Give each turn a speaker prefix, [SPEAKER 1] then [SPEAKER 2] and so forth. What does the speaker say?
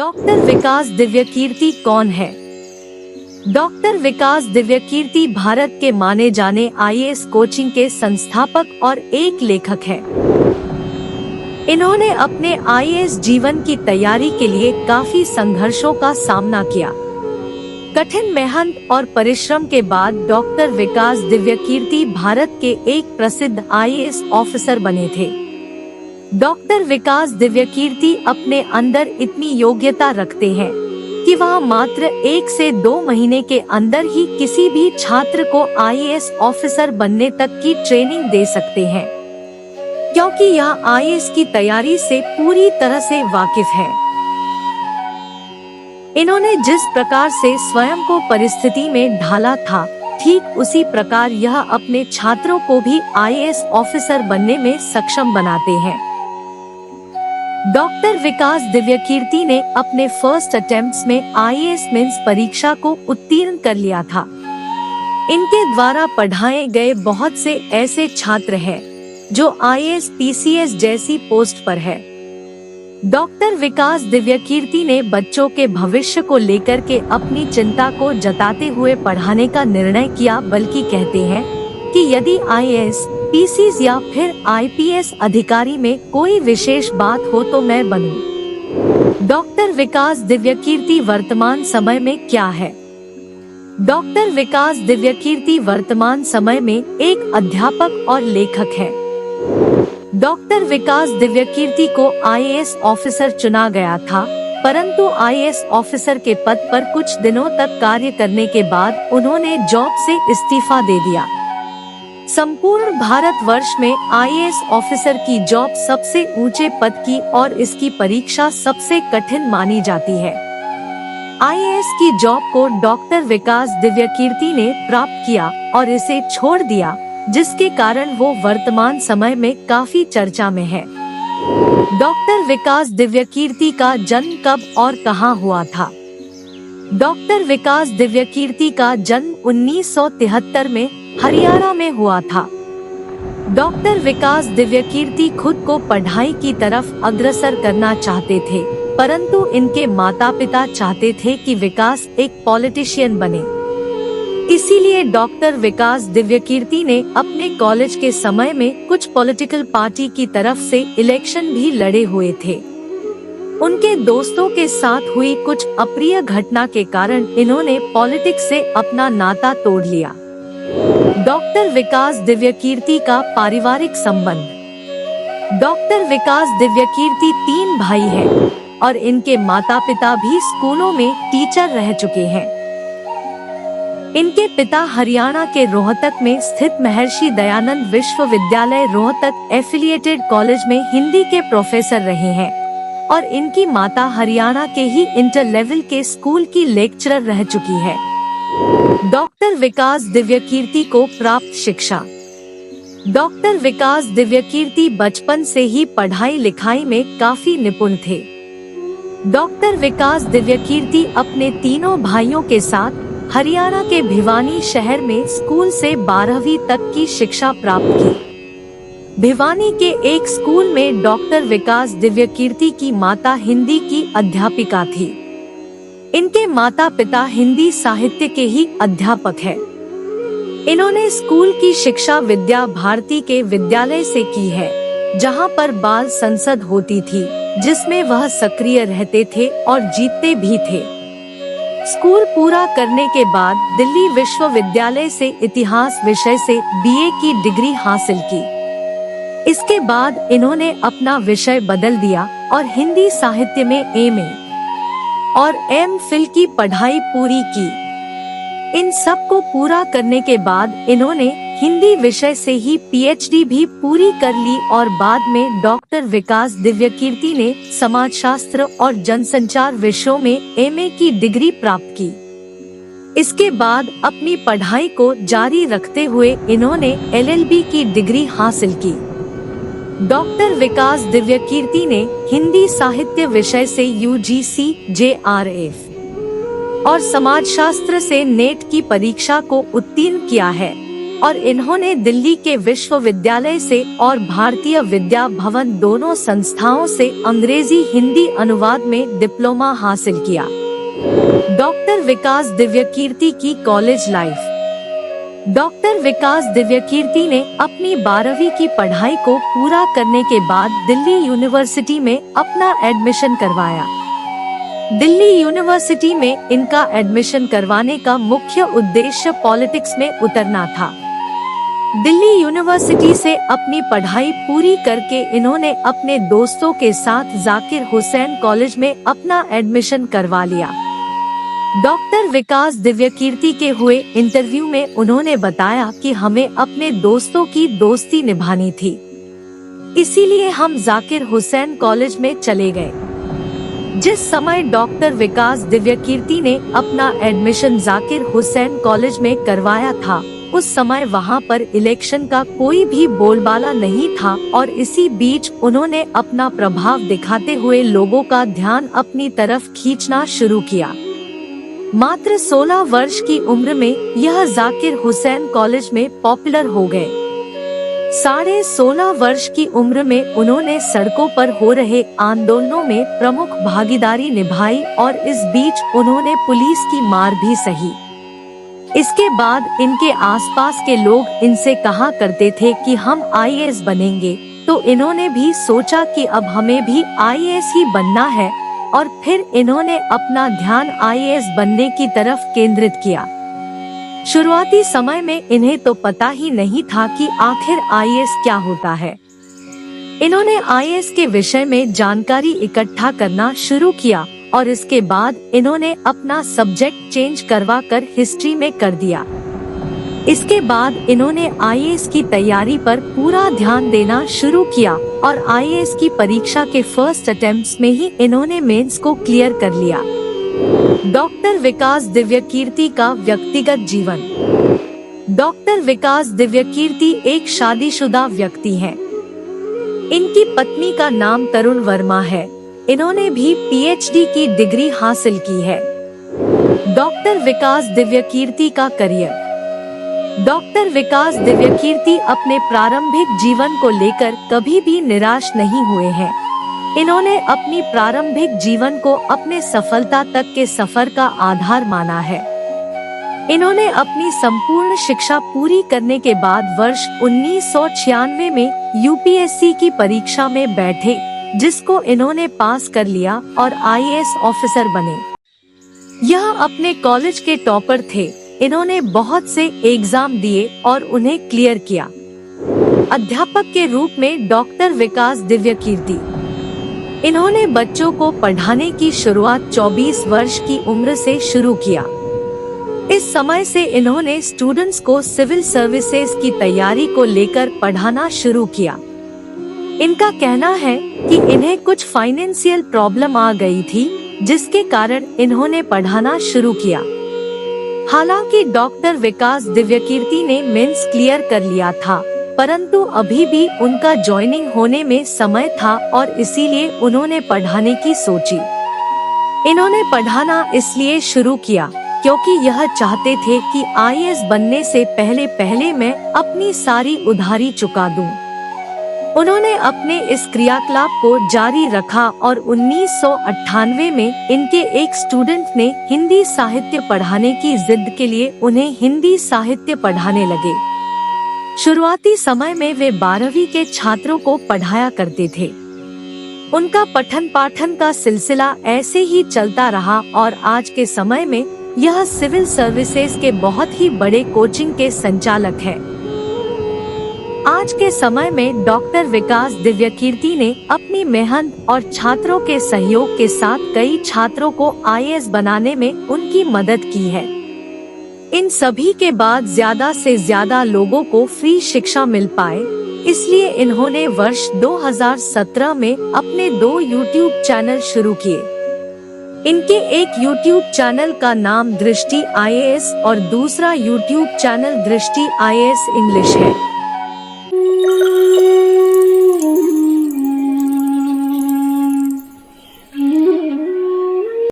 [SPEAKER 1] Doctor विकास दिव्यकीर्ति कौन है? Doctor विकास दिव्यकीर्ति भारत के माने जाने आईएएस कोचिंग के संस्थापक और एक लेखक हैं। इन्होंने अपने आईएएस जीवन की तैयारी के लिए काफी संघर्षों का सामना किया। कठिन मेहनत और परिश्रम के बाद डॉक्टर विकास दिव्यकीर्ति भारत के एक प्रसिद्ध आईएएस ऑफिसर बने थे। डॉक्टर विकास दिव्यकीर्ति अपने अंदर इतनी योग्यता रखते हैं कि वह मात्र 1 से 2 महीने के अंदर ही किसी भी छात्र को आईएएस ऑफिसर बनने तक की ट्रेनिंग दे सकते हैं, क्योंकि यह आईएएस की तैयारी से पूरी तरह से वाकिफ है। इन्होंने जिस प्रकार से स्वयं को परिस्थिति में ढाला था, ठीक उसी प्रकार यह अपने छात्रों को भी आईएएस ऑफिसर बनने में सक्षम बनाते हैं। डॉक्टर विकास दिव्यकीर्ति ने अपने फर्स्ट अटेम्प्ट्स में आईएएस मेंस परीक्षा को उत्तीर्ण कर लिया था। इनके द्वारा पढ़ाए गए बहुत से ऐसे छात्र हैं जो आईएएस पीसीएस जैसी पोस्ट पर है। डॉक्टर विकास दिव्यकीर्ति ने बच्चों के भविष्य को लेकर के अपनी चिंता को जताते हुए पढ़ाने का निर्णय किया, बल्कि कहते हैं कि यदि आईएएस पीसीएस या फिर आईपीएस अधिकारी में कोई विशेष बात हो तो मैं बनूं। डॉक्टर विकास दिव्यकीर्ति वर्तमान समय में क्या है? डॉक्टर विकास दिव्यकीर्ति वर्तमान समय में एक अध्यापक और लेखक है। डॉक्टर विकास दिव्यकीर्ति को आईएएस ऑफिसर चुना गया था, परंतु आईएएस ऑफिसर के पद पर कुछ दिनों तक कार्य करने के बाद उन्होंने जॉब से इस्तीफा दे दिया। संपूर्ण भारतवर्ष में आईएएस ऑफिसर की जॉब सबसे ऊंचे पद की और इसकी परीक्षा सबसे कठिन मानी जाती है। आईएएस की जॉब को डॉक्टर विकास दिव्यकीर्ति ने प्राप्त किया और इसे छोड़ दिया, जिसके कारण वो वर्तमान समय में काफी चर्चा में है। डॉक्टर विकास दिव्यकीर्ति का जन्म कब और कहां हुआ था? डॉक्टर विकास दिव्यकीर्ति का जन्म 1973 में हरियाणा में हुआ था। डॉक्टर विकास दिव्यकीर्ति खुद को पढ़ाई की तरफ अग्रसर करना चाहते थे, परंतु इनके माता पिता चाहते थे कि विकास एक पॉलिटिशियन बने। इसीलिए डॉक्टर विकास दिव्यकीर्ति ने अपने कॉलेज के समय में कुछ पॉलिटिकल पार्टी की तरफ से इलेक्शन भी लड़े हुए थे। उनके दोस्तों के साथ हुई कुछ अप्रिय घटना के कारण इन्होंने पॉलिटिक्स से अपना नाता तोड़ लिया। डॉक्टर विकास दिव्यकीर्ति का पारिवारिक संबंध। डॉक्टर विकास दिव्यकीर्ति 3 भाई हैं और इनके माता पिता भी स्कूलों में टीचर रह चुके हैं। इनके पिता हरियाणा के रोहतक में स्थित महर्षि दयानंद विश्वविद्यालय रोहतक एफिलिएटेड कॉलेज में हिंदी के प्रोफेसर रहे हैं और इनकी माता हरियाणा के ही इंटर लेवल के स्कूल की लेक्चरर रह चुकी है। डॉक्टर विकास दिव्यकीर्ति को प्राप्त शिक्षा। डॉक्टर विकास दिव्यकीर्ति बचपन से ही पढ़ाई लिखाई में काफी निपुण थे। डॉक्टर विकास दिव्यकीर्ति अपने तीनों भाइयों के साथ हरियाणा के भिवानी शहर में स्कूल से 12वीं तक की शिक्षा प्राप्त की। भिवानी के एक स्कूल में डॉक्टर विकास दिव्यकीर्ति की माता हिंदी की अध्यापिका थी। इनके माता पिता हिंदी साहित्य के ही अध्यापक हैं। इन्होंने स्कूल की शिक्षा विद्या भारती के विद्यालय से की है, जहां पर बाल संसद होती थी, जिसमें वह सक्रिय रहते थे और जीतते भी थे। स्कूल पूरा करने के बाद दिल्ली विश्वविद्यालय से इतिहास विषय से बीए की डिग्री हासिल की। इसके बाद इन्होंने अपना विषय बदल दिया और हिंदी साहित्य में एमए और एमफिल की पढ़ाई पूरी की। इन सब को पूरा करने के बाद इन्होंने हिंदी विषय से ही पीएचडी भी पूरी कर ली और बाद में डॉक्टर विकास दिव्यकीर्ति ने समाजशास्त्र और जनसंचार विषयों में एमए की डिग्री प्राप्त की। इसके बाद अपनी पढ़ाई को जारी रखते हुए इन्होंने एलएलबी की डिग्री हासिल की। डॉक्टर विकास दिव्यकीर्ति ने हिंदी साहित्य विषय से यूजीसी, जेआरएफ और समाजशास्त्र से नेट की परीक्षा को उत्तीर्ण किया है। और इन्होंने दिल्ली के विश्वविद्यालय से और भारतीय विद्या भवन दोनों संस्थाओं से अंग्रेजी हिंदी अनुवाद में डिप्लोमा हासिल किया। डॉक्टर विकास दिव्यकीर्ति की कॉलेज लाइफ। डॉक्टर विकास दिव्यकीर्ति ने अपनी 12वीं की पढ़ाई को पूरा करने के बाद दिल्ली यूनिवर्सिटी में अपना एडमिशन करवाया। दिल्ली यूनिवर्सिटी में इनका एडमिशन करवाने का मुख्य उद्देश्य पॉलिटिक्स में उतरना था। दिल्ली यूनिवर्सिटी से अपनी पढ़ाई पूरी करके इन्होंने अपने दोस्तों के साथ जाकिर हुसैन कॉलेज में अपना एडमिशन करवा लिया। डॉक्टर विकास दिव्यकीर्ति के हुए इंटरव्यू में उन्होंने बताया कि हमें अपने दोस्तों की दोस्ती निभानी थी, इसीलिए हम जाकिर हुसैन कॉलेज में चले गए। जिस समय डॉक्टर विकास दिव्यकीर्ति ने अपना एडमिशन जाकिर हुसैन कॉलेज में करवाया था, उस समय वहां पर इलेक्शन का कोई भी बोलबाला नहीं था और इसी बीच उन्होंने अपना प्रभाव दिखाते हुए लोगों का ध्यान अपनी तरफ खींचना शुरू किया। मात्र 16 वर्ष की उम्र में यह जाकिर हुसैन कॉलेज में पॉपुलर हो गए। 16.5 वर्ष की उम्र में उन्होंने सड़कों पर हो रहे आंदोलनों में प्रमुख भागीदारी निभाई और इस बीच उन्होंने पुलिस की मार भी सही। इसके बाद इनके आसपास के लोग इनसे कहा करते थे कि हम आईएएस बनेंगे, तो इन्होंने भी सोचा कि अब हमें भी आईएएस ही बनना है और फिर इन्होंने अपना ध्यान आईएएस बनने की तरफ केंद्रित किया। शुरुआती समय में इन्हें तो पता ही नहीं था कि आखिर आईएएस क्या होता है। इन्होंने आईएएस के विषय में जानकारी इकट्ठा करना शुरू किया और इसके बाद इन्होंने अपना सब्जेक्ट चेंज करवा कर हिस्ट्री में कर दिया। इसके बाद इन्होंने आईएएस की तैयारी पर पूरा ध्यान देना शुरू किया और आईएएस की परीक्षा के फर्स्ट अटेम्प्ट्स में ही इन्होंने मेंस को क्लियर कर लिया। डॉक्टर विकास दिव्यकीर्ति का व्यक्तिगत जीवन। डॉक्टर विकास दिव्यकीर्ति एक शादीशुदा व्यक्ति हैं। इनकी पत्नी का नाम तरुण वर्मा है। इन्होंने भी पीएचडी की डिग्री हासिल की है। डॉक्टर विकास दिव्यकीर्ति का करियर। डॉक्टर विकास दिव्यकीर्ति अपने प्रारंभिक जीवन को लेकर कभी भी निराश नहीं हुए हैं। इन्होंने अपनी प्रारंभिक जीवन को अपने सफलता तक के सफर का आधार माना है। इन्होंने अपनी संपूर्ण शिक्षा पूरी करने के बाद वर्ष 1996 में यूपीएससी की परीक्षा में बैठे, जिसको इन्होंने पास कर लिया और आईएएस ऑफिसर बने। यह अपने कॉलेज के टॉपर थे। इन्होंने बहुत से एग्जाम दिए और उन्हें क्लियर किया। अध्यापक के रूप में डॉक्टर विकास दिव्यकीर्ति। इन्होंने बच्चों को पढ़ाने की शुरुआत 24 वर्ष की उम्र से शुरू किया। इस समय से इन्होंने स्टूडेंट्स को सिविल सर्विसेज की तैयारी को लेकर पढ़ाना शुरू किया। इनका कहना है कि इन्हें कुछ फाइनेंशियल प्रॉब्लम आ गई थी, जिसके कारण इन्होंने पढ़ाना शुरू किया। हालांकि डॉक्टर विकास दिव्यकीर्ति ने मेंस क्लियर कर लिया था, परंतु अभी भी उनका ज्वाइनिंग होने में समय था और इसीलिए उन्होंने पढ़ाने की सोची। इन्होंने पढ़ाना इसलिए शुरू किया क्योंकि यह चाहते थे कि आईएएस बनने से पहले मैं अपनी सारी उधारी चुका दूं। उन्होंने अपने इस क्रियाकलाप को जारी रखा और 1998 में इनके एक स्टूडेंट ने हिंदी साहित्य पढ़ाने की जिद के लिए उन्हें हिंदी साहित्य पढ़ाने लगे। शुरुआती समय में वे 12वीं के छात्रों को पढ़ाया करते थे। उनका पठन पाठन का सिलसिला ऐसे ही चलता रहा और आज के समय में यह सिविल सर्विसेज के बहुत ही बड़े कोचिंग के संचालक है। आज के समय में डॉक्टर विकास दिव्यकीर्ति ने अपनी मेहनत और छात्रों के सहयोग के साथ कई छात्रों को आईएएस बनाने में उनकी मदद की है। इन सभी के बाद ज्यादा से ज्यादा लोगों को फ्री शिक्षा मिल पाए, इसलिए इन्होंने वर्ष 2017 में अपने 2 यूट्यूब चैनल शुरू किए। इनके एक यूट्यूब चैनल का नाम दृष्टि आईएएस और दूसरा यूट्यूब चैनल दृष्टि आईएएस इंग्लिश है।